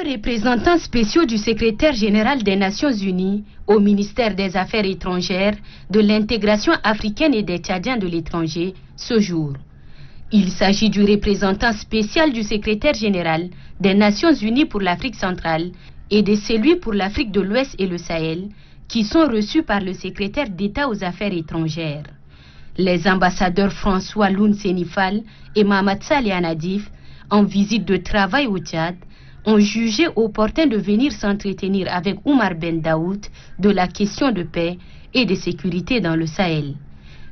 représentants spéciaux du secrétaire général des Nations Unies au ministère des Affaires étrangères, de l'intégration africaine et des Tchadiens de l'étranger ce jour. Il s'agit du représentant spécial du secrétaire général des Nations Unies pour l'Afrique centrale et de celui pour l'Afrique de l'Ouest et le Sahel, qui sont reçus par le secrétaire d'État aux Affaires étrangères. Les ambassadeurs François Loun Senifal et Mahamat Saleh Anadif, en visite de travail au Tchad, ont jugé opportun de venir s'entretenir avec Oumar Ben Daoud de la question de paix et de sécurité dans le Sahel.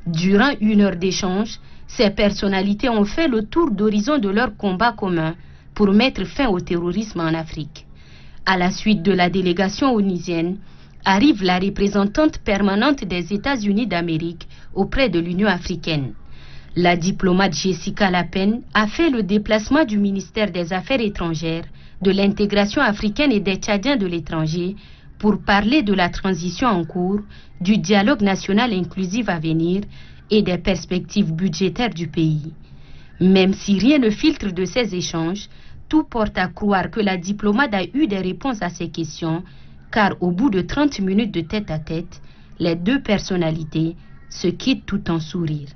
Durant une heure d'échange, ces personnalités ont fait le tour d'horizon de leur combat commun pour mettre fin au terrorisme en Afrique. À la suite de la délégation onisienne, arrive la représentante permanente des États-Unis d'Amérique auprès de l'Union africaine. La diplomate Jessica Lapen a fait le déplacement du ministère des Affaires étrangères, de l'intégration africaine et des Tchadiens de l'étranger pour parler de la transition en cours, du dialogue national inclusif à venir et des perspectives budgétaires du pays. Même si rien ne filtre de ces échanges, tout porte à croire que la diplomate a eu des réponses à ces questions, car au bout de 30 minutes de tête-à-tête, les deux personnalités se quittent tout en sourire.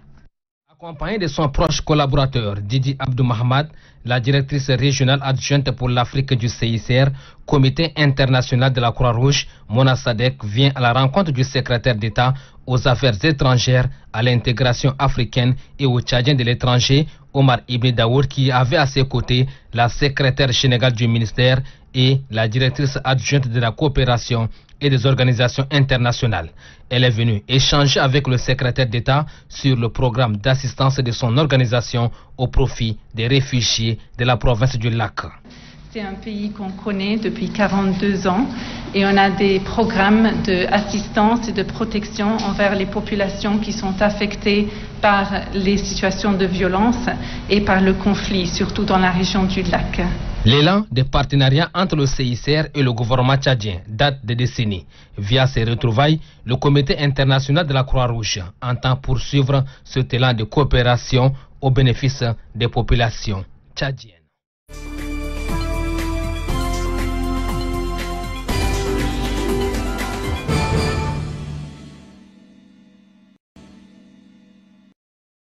Accompagnée de son proche collaborateur Didi Abdou Mahamad, la directrice régionale adjointe pour l'Afrique du CICR, Comité international de la Croix-Rouge, Mona Sadek, vient à la rencontre du secrétaire d'État aux affaires étrangères, à l'intégration africaine et aux Tchadiens de l'étranger, Omar Ibn Daoud, qui avait à ses côtés la secrétaire générale du ministère et la directrice adjointe de la coopération et des organisations internationales. Elle est venue échanger avec le secrétaire d'État sur le programme d'assistance de son organisation au profit des réfugiés de la province du Lac. C'est un pays qu'on connaît depuis 42 ans et on a des programmes d'assistance et de protection envers les populations qui sont affectées par les situations de violence et par le conflit, surtout dans la région du Lac. L'élan de partenariat entre le CICR et le gouvernement tchadien date de décennies. Via ces retrouvailles, le Comité international de la Croix-Rouge entend poursuivre cet élan de coopération au bénéfice des populations tchadiennes.